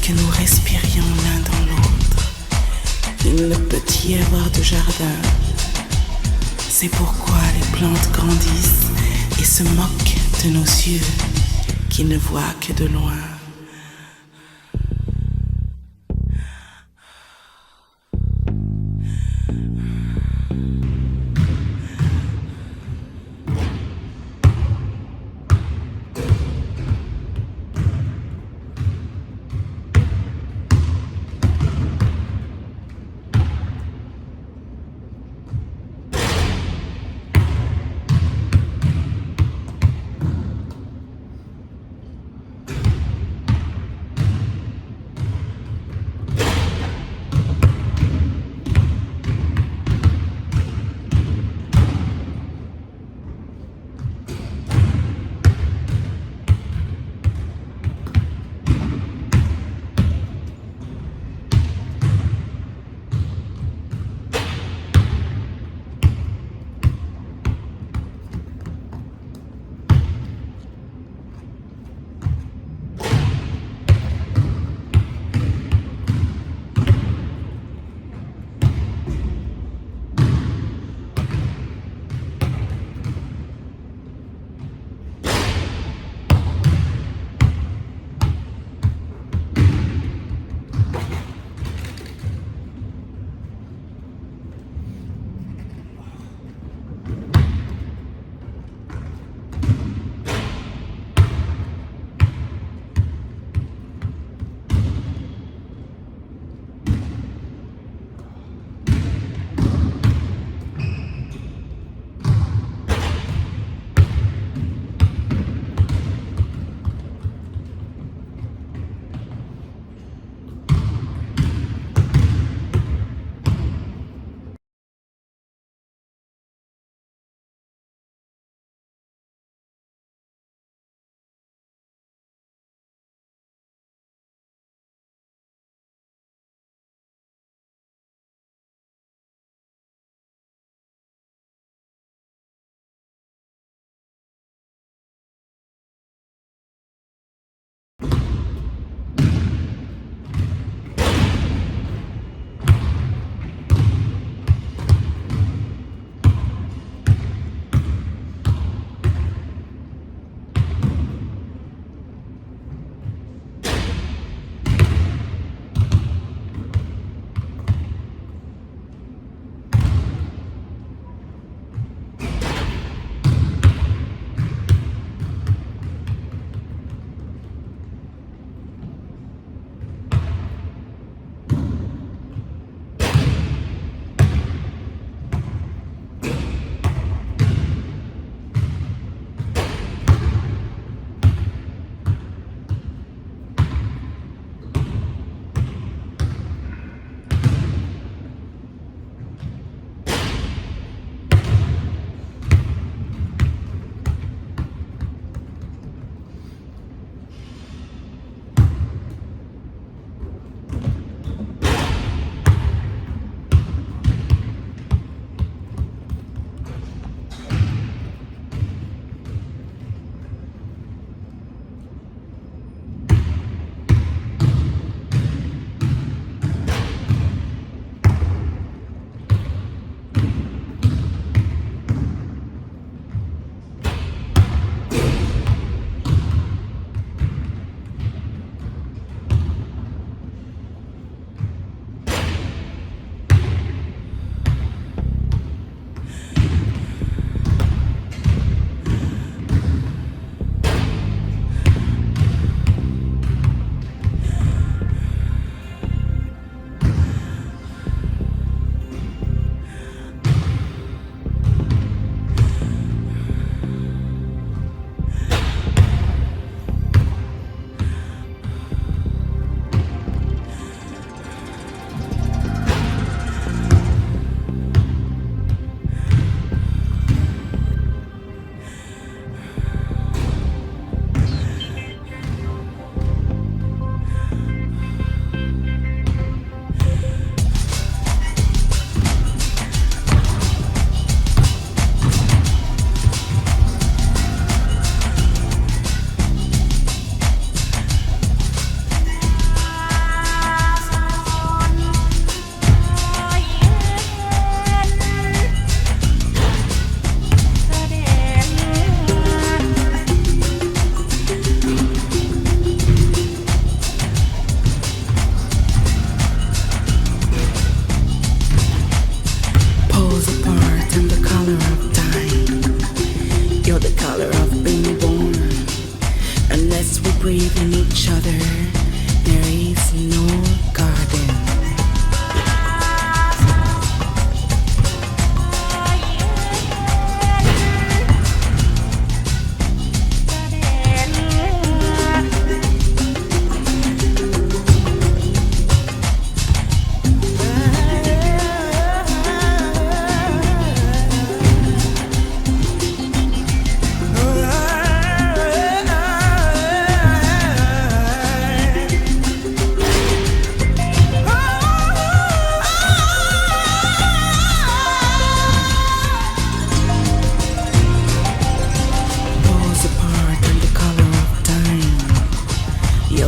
que nous respirions l'un dans l'autre. Il ne peut y avoir de jardin. C'est pourquoi les plantes grandissent et se moquent de nos yeux qui ne voient que de loin.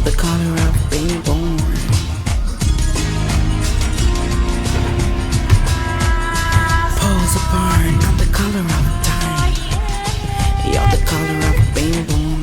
the color of being born. Poles a barn, not the color of time. You're the color of being born.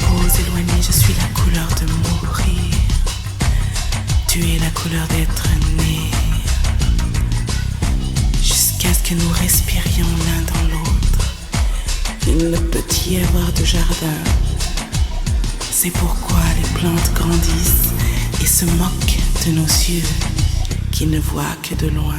Pose éloignée, je suis la couleur de mourir. Tu es la couleur d'être né. Jusqu'à ce que nous respirions l'un dans l'autre. Il ne peut y avoir de jardin. C'est pourquoi les plantes grandissent et se moquent de nos yeux qui ne voient que de loin.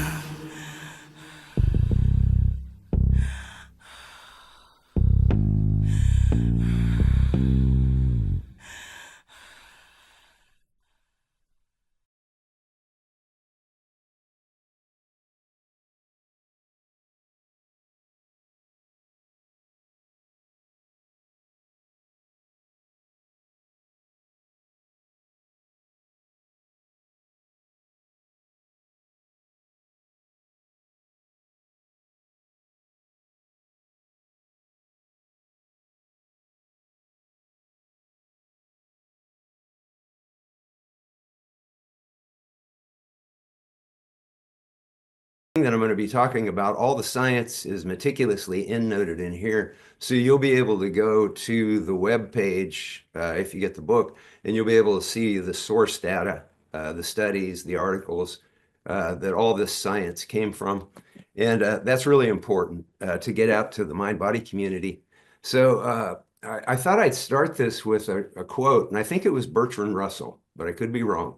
That I'm going to be talking about, all the science is meticulously endnoted in here. So you'll be able to go to the web page if you get the book, and you'll be able to see the source data, the studies, the articles that all this science came from. And that's really important to get out to the mind-body community. So I thought I'd start this with a quote, and I think it was Bertrand Russell, but I could be wrong.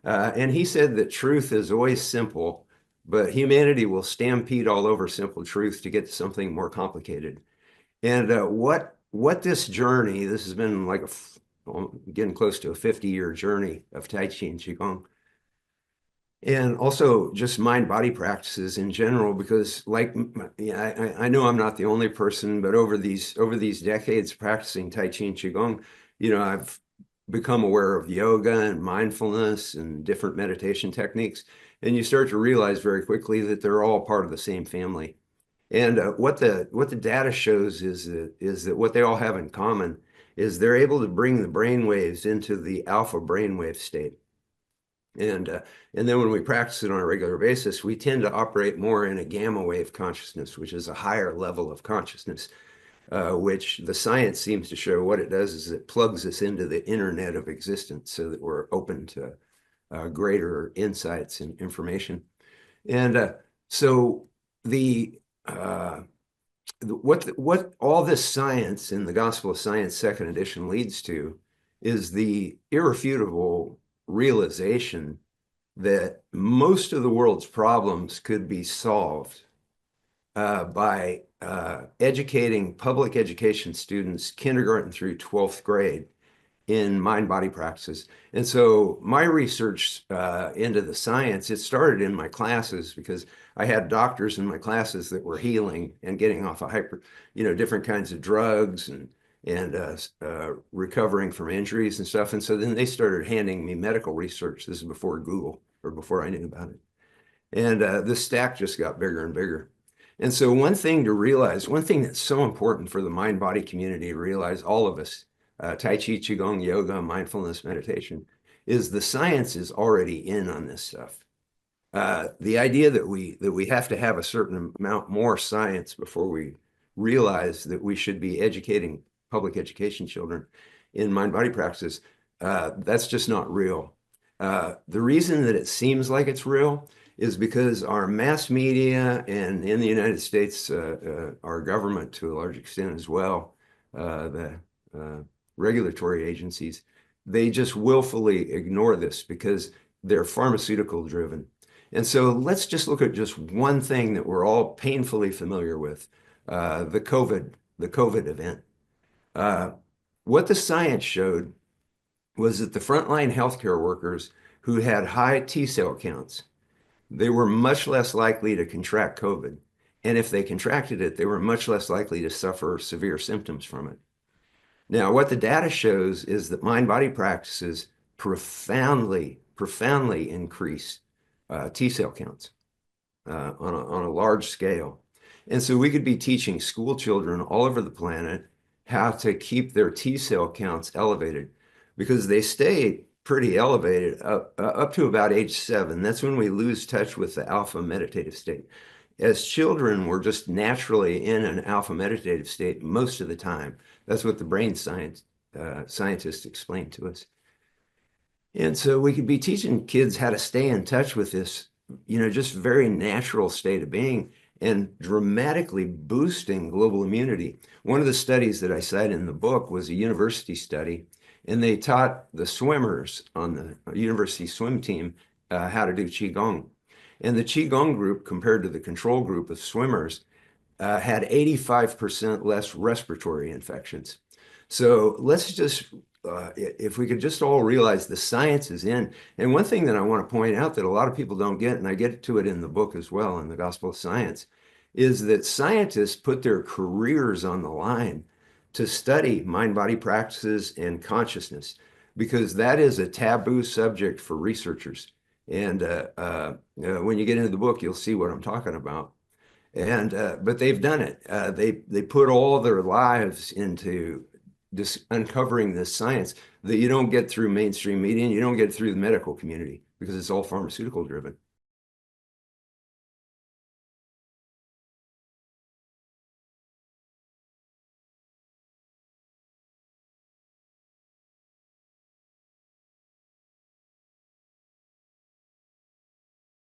And he said that truth is always simple, but humanity will stampede all over simple truth to get to something more complicated. And what this journey, this has been like getting close to a 50-year journey of Tai Chi and Qigong, and also just mind-body practices in general, because like, I know I'm not the only person, but over these decades practicing Tai Chi and Qigong, I've become aware of yoga and mindfulness and different meditation techniques. And you start to realize very quickly that they're all part of the same family. And what the data shows is that what they all have in common is they're able to bring the brain waves into the alpha brainwave state. And then when we practice it on a regular basis, we tend to operate more in a gamma wave consciousness, which is a higher level of consciousness, which the science seems to show what it does is it plugs us into the internet of existence so that we're open to greater insights and information. And so what all this science in the Gospel of Science, second edition, leads to is the irrefutable realization that most of the world's problems could be solved by educating public education students, kindergarten through 12th grade, in mind-body practices. And so my research into the science, it started in my classes because I had doctors in my classes that were healing and getting off of different kinds of drugs and recovering from injuries and stuff. And so then they started handing me medical research. This is before Google, or before I knew about it. And the stack just got bigger and bigger. And so one thing to realize, one thing that's so important for the mind-body community to realize, all of us, Tai Chi, Qigong, yoga, mindfulness, meditation, is the science is already in on this stuff. The idea that we have to have a certain amount more science before we realize that we should be educating public education children in mind-body practices, That's just not real. The reason that it seems like it's real is because our mass media and in the United States, our government to a large extent as well, the regulatory agencies, they just willfully ignore this because they're pharmaceutical driven. And so let's just look at just one thing that we're all painfully familiar with, the COVID event. Uh, what the science showed was that the frontline healthcare workers who had high T cell counts, they were much less likely to contract COVID. And if they contracted it, they were much less likely to suffer severe symptoms from it. Now, what the data shows is that mind-body practices profoundly increase T cell counts on a large scale. And so we could be teaching school children all over the planet how to keep their T cell counts elevated because they stay pretty elevated up to about age 7. That's when we lose touch with the alpha meditative state. As children, we're just naturally in an alpha meditative state most of the time. That's what the brain scientists explain to us. And so we could be teaching kids how to stay in touch with this, just very natural state of being and dramatically boosting global immunity. One of the studies that I cite in the book was a university study, and they taught the swimmers on the university swim team how to do Qigong. And the Qigong group, compared to the control group of swimmers, had 85% less respiratory infections. So let's just, if we could just all realize the science is in. And one thing that I want to point out that a lot of people don't get, and I get to it in the book as well, in the Gospel of Science, is that scientists put their careers on the line to study mind-body practices and consciousness, because that is a taboo subject for researchers. And when you get into the book, you'll see what I'm talking about. And but they've done it. They put all their lives into just uncovering this science that you don't get through mainstream media and you don't get through the medical community because it's all pharmaceutical driven.